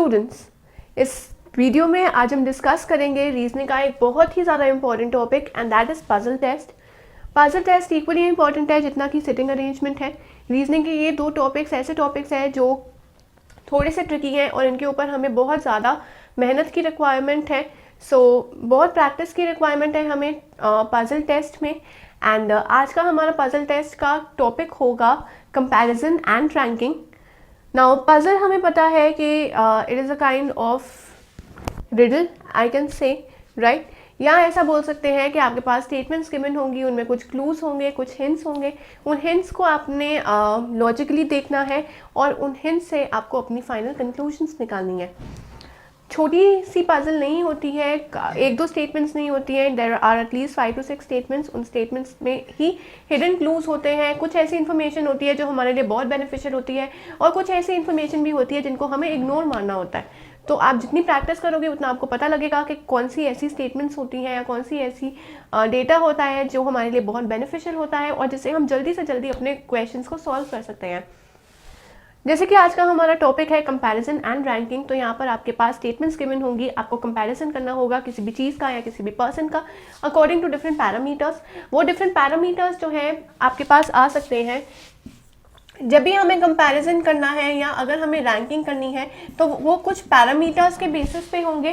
Students, इस video में आज हम डिस्कस करेंगे रीजनिंग का एक बहुत ही ज़्यादा important topic and that is puzzle test. Puzzle test equally important है जितना कि सिटिंग अरेंजमेंट है। रीजनिंग के ये दो टॉपिक्स ऐसे टॉपिक्स हैं जो थोड़े से ट्रिकी हैं और इनके ऊपर हमें बहुत ज़्यादा मेहनत की रिक्वायरमेंट है। बहुत प्रैक्टिस की रिक्वायरमेंट है हमें पजल टेस्ट में। एंड आज का हमारा पजल टेस्ट का टॉपिक होगा comparison and ranking. Now puzzle हमें पता है कि it is a kind of riddle, I can say, right. या ऐसा बोल सकते हैं कि आपके पास स्टेटमेंट्स गिवन होंगी, उनमें कुछ क्लूज होंगे, कुछ हिंट्स होंगे। उन हिंट्स को आपने लॉजिकली देखना है और उन हिंट्स से आपको अपनी फाइनल कंक्लूजन्स निकालनी है। छोटी सी पजल नहीं होती है, एक दो स्टेटमेंट्स नहीं होती हैं, there are at least 5 to 6 statements. उन स्टेटमेंट्स में ही हिडन क्लूज होते हैं। कुछ ऐसी इन्फॉर्मेशन होती है जो हमारे लिए बहुत बेनिफिशियल होती है और कुछ ऐसी इन्फॉर्मेशन भी होती है जिनको हमें इग्नोर मारना होता है। तो आप जितनी प्रैक्टिस करोगे उतना आपको पता लगेगा कि कौन सी ऐसी स्टेटमेंट्स होती हैं या कौन सी ऐसी डेटा होता है जो हमारे लिए बहुत बेनिफिशियल होता है और जिससे हम जल्दी से जल्दी अपने क्वेश्चंस को सॉल्व कर सकते हैं। जैसे कि आज का हमारा टॉपिक है कंपैरिजन एंड रैंकिंग। तो यहाँ पर आपके पास स्टेटमेंट्स गिवन होंगी, आपको कंपैरिजन करना होगा किसी भी चीज़ का या किसी भी पर्सन का अकॉर्डिंग टू डिफरेंट पैरामीटर्स। वो डिफरेंट पैरामीटर्स जो है आपके पास आ सकते हैं जब भी हमें कंपैरिजन करना है या अगर हमें रैंकिंग करनी है तो वो कुछ पैरामीटर्स के बेसिस पे होंगे।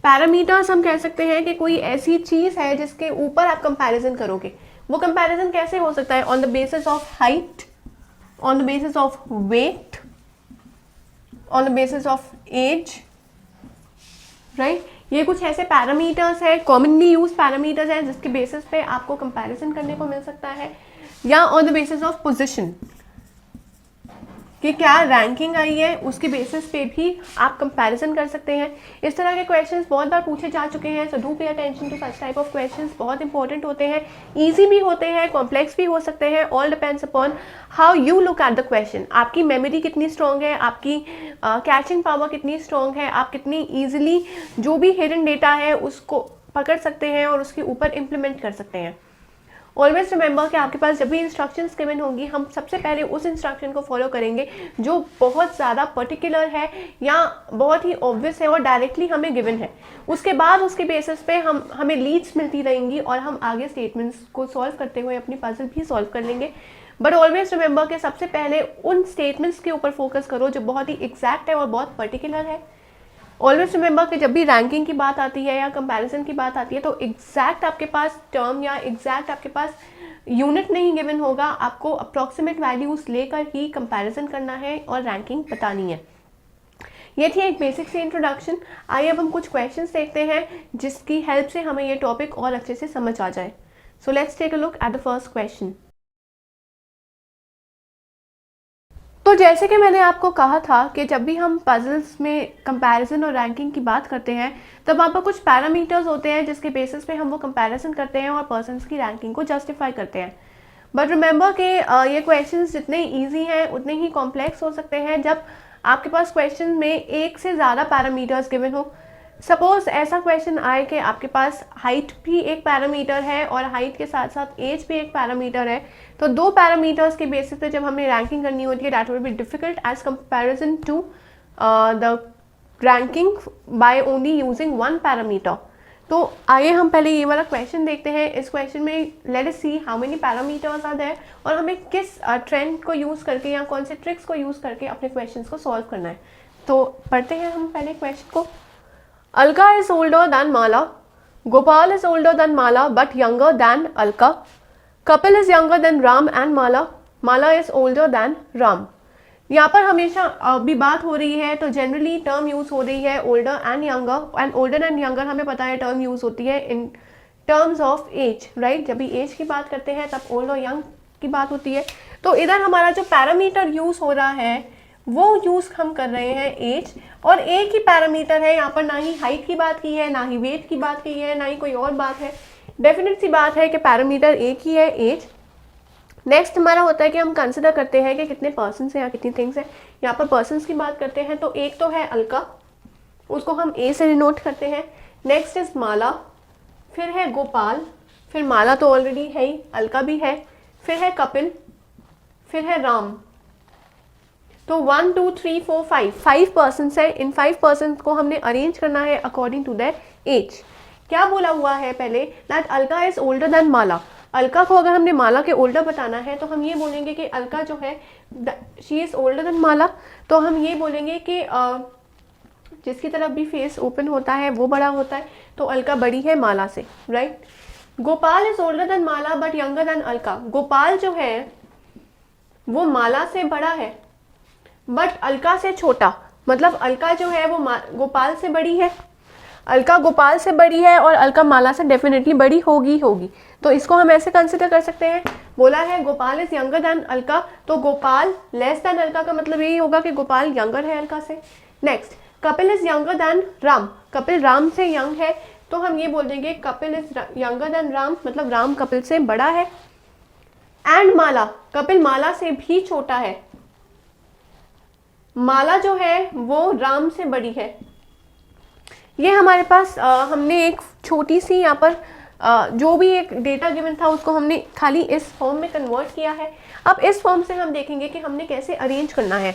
पैरामीटर्स हम कह सकते हैं कि कोई ऐसी चीज़ है जिसके ऊपर आप कंपैरिजन करोगे। वो कंपैरिजन कैसे हो सकता है? On the basis of height, on the basis of weight, on the basis of age, right? ये कुछ ऐसे पैरामीटर्स है, कॉमनली यूज पैरामीटर्स हैं जिसके बेसिस पे आपको कंपैरिजन करने को मिल सकता है। या on the basis of position, कि क्या रैंकिंग आई है उसके बेसिस पे भी आप कंपैरिजन कर सकते हैं। इस तरह के क्वेश्चंस बहुत बार पूछे जा चुके हैं, so do pay attention to such type of questions. बहुत इंपॉर्टेंट होते हैं, इजी भी होते हैं, कॉम्प्लेक्स भी हो सकते हैं। All depends upon how you look at the question. आपकी मेमोरी कितनी स्ट्रॉन्ग है, आपकी कैचिंग पावर कितनी स्ट्रॉन्ग है, आप कितनी ईजिली जो भी हिडन डेटा है उसको पकड़ सकते हैं और उसके ऊपर इम्प्लीमेंट कर सकते हैं। ऑलवेज रिमेंबर कि आपके पास जब भी इंस्ट्रक्शंस गिवन होंगी हम सबसे पहले उस इंस्ट्रक्शन को फॉलो करेंगे जो बहुत ज़्यादा पर्टिकुलर है या बहुत ही ऑब्वियस है और डायरेक्टली हमें गिवन है। उसके बाद उसके बेसिस पे हमें लीड्स मिलती रहेंगी और हम आगे स्टेटमेंट्स को सॉल्व करते हुए अपनी पजल भी सॉल्व कर लेंगे। बट ऑलवेज रिमेंबर कि सबसे पहले उन स्टेटमेंट्स के ऊपर फोकस करो जो बहुत ही एग्जैक्ट है और बहुत पर्टिकुलर है। ऑलवेज रिमेंबर कि जब भी रैंकिंग की बात आती है या कंपैरिजन की बात आती है तो एग्जैक्ट आपके पास टर्म या एग्जैक्ट आपके पास यूनिट नहीं गिवन होगा। आपको अप्रॉक्सीमेट वैल्यूज लेकर ही कंपैरिजन करना है और रैंकिंग बतानी है। ये थी एक बेसिक सी इंट्रोडक्शन। आइए अब हम कुछ क्वेश्चंस देखते हैं जिसकी हेल्प से हमें ये टॉपिक और अच्छे से समझ आ जाए। So let's take a look at the first question. तो जैसे कि मैंने आपको कहा था कि जब भी हम पजल्स में कंपैरिजन और रैंकिंग की बात करते हैं तब वहाँ पर कुछ पैरामीटर्स होते हैं जिसके बेसिस पे हम वो कंपैरिजन करते हैं और पर्सन्स की रैंकिंग को जस्टिफाई करते हैं। बट रिमेंबर कि ये क्वेश्चंस जितने इजी हैं उतने ही कॉम्प्लेक्स हो सकते हैं जब आपके पास क्वेश्चन में एक से ज़्यादा पैरामीटर्स गिवन हो। सपोज ऐसा क्वेश्चन आए कि आपके पास हाइट भी एक पैरामीटर है और हाइट के साथ साथ एज भी एक पैरामीटर है, तो दो पैरामीटर्स के बेसिस पे जब हमें रैंकिंग करनी होती है that will be difficult as comparison to the ranking by only using one parameter. तो आइए हम पहले ये वाला क्वेश्चन देखते हैं। इस क्वेश्चन में let us see how many parameters are there और हमें किस ट्रेंड को यूज़ करके या कौन से ट्रिक्स को यूज़ करके अपने क्वेश्चन को सॉल्व करना है। तो पढ़ते हैं हम पहले क्वेश्चन को। Alka is older than Mala. Gopal is older than Mala but younger than Alka. Kapil is younger than Ram and Mala. Mala is older than Ram. यहाँ पर हमेशा अभी बात हो रही है तो जनरली टर्म यूज़ हो रही है older and younger. And older and younger हमें पता है टर्म यूज़ होती है in terms of age, right. जब भी एज की बात करते हैं तब ओल्ड और यंग की बात होती है। तो इधर हमारा जो पैरामीटर यूज़ हो रहा है वो यूज़ हम कर रहे हैं एज, और एक ही पैरामीटर है यहाँ पर। ना ही हाइट की बात की है, ना ही वेट की बात की है, ना ही कोई और बात है। डेफिनेट सी बात है कि पैरामीटर एक ही है, एज। नेक्स्ट हमारा होता है कि हम कंसिडर करते हैं कि कितने पर्सन्स हैं या कितनी थिंग्स हैं। यहाँ पर पर्सन्स की बात करते हैं तो एक तो है अलका, उसको हम ए से डिनोट करते हैं। नेक्स्ट इज माला, फिर है गोपाल, फिर माला तो ऑलरेडी है ही, अलका भी है, फिर है कपिल, फिर है राम। तो 1 2 3 4 5 पर्सन्स है। इन 5 पर्सन्स को हमने अरेंज करना है अकॉर्डिंग टू देयर एज। क्या बोला हुआ है पहले, that Alka is older than माला। अलका को अगर हमने माला के ओल्डर बताना है तो हम ये बोलेंगे कि अलका जो है शी इज ओल्डर देन माला। तो हम ये बोलेंगे कि जिसकी तरफ भी फेस ओपन होता है वो बड़ा होता है, तो अलका बड़ी है माला से, right. Gopal is older than Mala but younger than Alka. Gopal जो है वो माला से बड़ा है बट अलका से छोटा, मतलब अलका जो है वो गोपाल से बड़ी है, अलका गोपाल से बड़ी है और अलका माला से डेफिनेटली बड़ी होगी। तो इसको हम ऐसे कंसिडर कर सकते हैं, बोला है Gopal is younger than Alka, तो गोपाल लेस देन अलका का मतलब यही होगा कि गोपाल यंगर है अलका से। Next, Kapil is younger than Ram. Kapil Ram से यंग है, तो हम ये बोल देंगे Kapil is younger than Ram, मतलब राम कपिल से बड़ा है। एंड माला, कपिल माला से भी छोटा है, माला जो है वो राम से बड़ी है। ये हमारे पास हमने एक छोटी सी यहाँ पर जो भी एक डेटा गिवन था उसको हमने खाली इस फॉर्म में कन्वर्ट किया है। अब इस फॉर्म से हम देखेंगे कि हमने कैसे अरेंज करना है।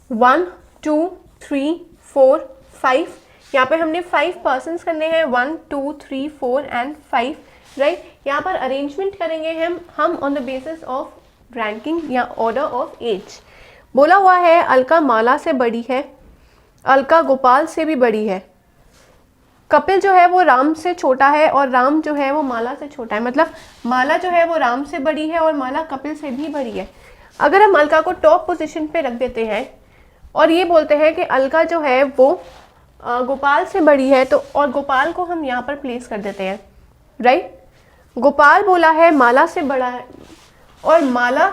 1 2 3 4 5, यहाँ पे हमने 5 पर्सन्स करने हैं, 1 2 3 4 एंड 5, राइट। यहाँ पर अरेंजमेंट करेंगे हम on the basis of ranking या ऑर्डर ऑफ एज। बोला हुआ है अलका माला से बड़ी है, अलका गोपाल से भी बड़ी है, कपिल जो है वो राम से छोटा है और राम जो है वो माला से छोटा है, मतलब माला जो है वो राम से बड़ी है और माला कपिल से भी बड़ी है। अगर हम अलका को टॉप पोजीशन पे रख देते हैं और ये बोलते हैं कि अलका जो है वो गोपाल से बड़ी है, तो और गोपाल को हम यहाँ पर प्लेस कर देते हैं, राइट। गोपाल बोला है माला से बड़ा है और माला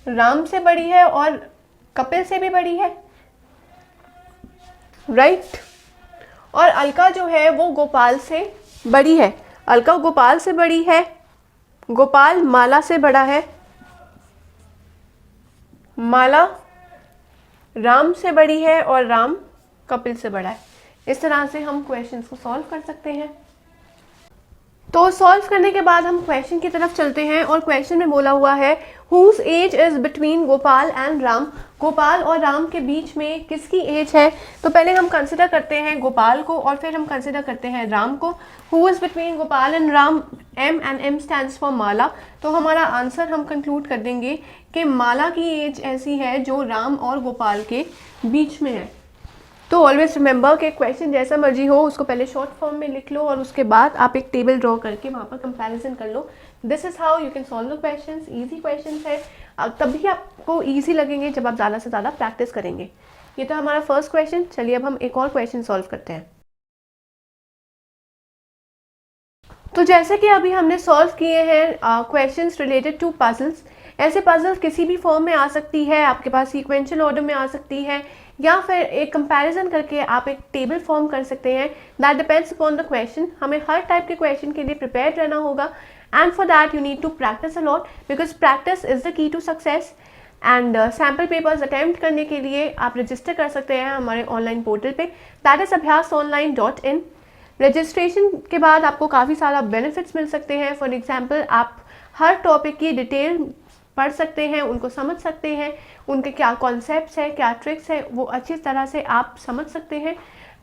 राम से बड़ी है और कपिल से भी बड़ी है, राइट। और अलका जो है वो गोपाल से बड़ी है, अलका गोपाल से बड़ी है, गोपाल माला से बड़ा है, माला राम से बड़ी है और राम कपिल से बड़ा है। इस तरह से हम क्वेश्चंस को सॉल्व कर सकते हैं। तो सॉल्व करने के बाद हम क्वेश्चन की तरफ चलते हैं और क्वेश्चन में बोला हुआ है whose age is between Gopal and Ram. Gopal और राम के बीच में किसकी एज है, तो पहले हम कंसिडर करते हैं गोपाल को और फिर हम कंसिडर करते हैं राम को। Who is between Gopal and Ram, M and M stands for Mala. तो हमारा आंसर हम कंक्लूड कर देंगे कि माला की एज ऐसी है जो राम और गोपाल के बीच में है। तो ऑलवेज रिमेंबर कि क्वेश्चन जैसा मर्जी हो उसको पहले शॉर्ट फॉर्म में लिख लो और उसके बाद आप एक टेबल ड्रॉ करके वहाँ पर कंपैरिजन कर लो। This is how you can solve the questions. Easy questions है, तभी आपको इजी लगेंगे जब आप ज़्यादा से ज़्यादा प्रैक्टिस करेंगे। ये तो हमारा फर्स्ट क्वेश्चन। चलिए अब हम एक और क्वेश्चन सॉल्व करते हैं। तो जैसे कि अभी हमने सॉल्व किए हैं क्वेश्चंस रिलेटेड टू पजल्स। ऐसे पजल्स किसी भी फॉर्म में आ सकती है, आपके पास सीक्वेंशियल ऑर्डर में आ सकती है या फिर एक कंपैरिजन करके आप एक टेबल फॉर्म कर सकते हैं। That depends upon the question. हमें हर टाइप के क्वेश्चन के लिए प्रिपेयर्ड रहना होगा and for that you need to practice a lot because practice is the key to success. And sample papers attempt करने के लिए आप रजिस्टर कर सकते हैं हमारे ऑनलाइन पोर्टल पे, दैट इज abhyasonline.in। रजिस्ट्रेशन के बाद आपको काफ़ी सारा बेनिफिट्स मिल सकते हैं। फॉर एग्जाम्पल आप हर टॉपिक की डिटेल पढ़ सकते हैं, उनको समझ सकते हैं, उनके क्या कॉन्सेप्ट्स है, क्या ट्रिक्स है, वो अच्छी तरह से आप समझ सकते हैं।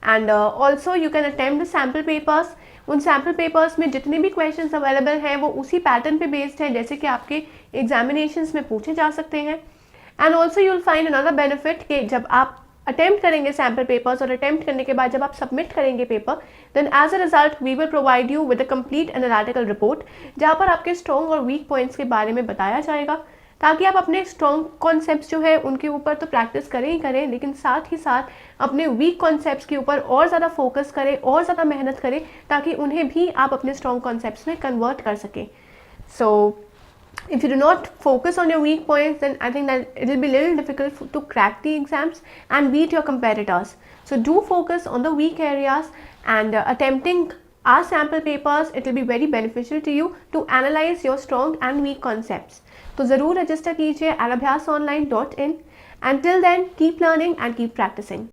And also you can attempt the sample papers. उन सैम्पल पेपर्स में जितने भी क्वेश्चंस अवेलेबल हैं वो उसी पैटर्न पे बेस्ड हैं जैसे कि आपके एग्जामिनेशंस में पूछे जा सकते हैं। And also you will find another benefit कि जब आप अटेम्प्ट करेंगे सैम्पल पेपर्स और अटेम्प्ट करने के बाद जब आप सबमिट करेंगे paper, then as a result we will provide you with a complete analytical report जहाँ पर आपके स्ट्रॉन्ग और वीक पॉइंट्स के बारे में बताया जाएगा, ताकि आप अपने स्ट्रॉन्ग कॉन्सेप्ट्स जो है उनके ऊपर तो प्रैक्टिस करें ही करें, लेकिन साथ ही साथ अपने वीक कॉन्सेप्ट्स के ऊपर और ज़्यादा फोकस करें और ज़्यादा मेहनत करें ताकि उन्हें भी आप अपने स्ट्रॉन्ग कॉन्सेप्ट्स में कन्वर्ट कर सकें। सो if you do not focus on your weak points, then I think that it will be a little difficult to crack the exams and beat your competitors. So do focus on the weak areas and attempting our sample papers, it will be very beneficial to you to analyze your strong and weak concepts. तो ज़रूर register कीजिए at abhyasonline.in. Until then, keep learning and keep practicing.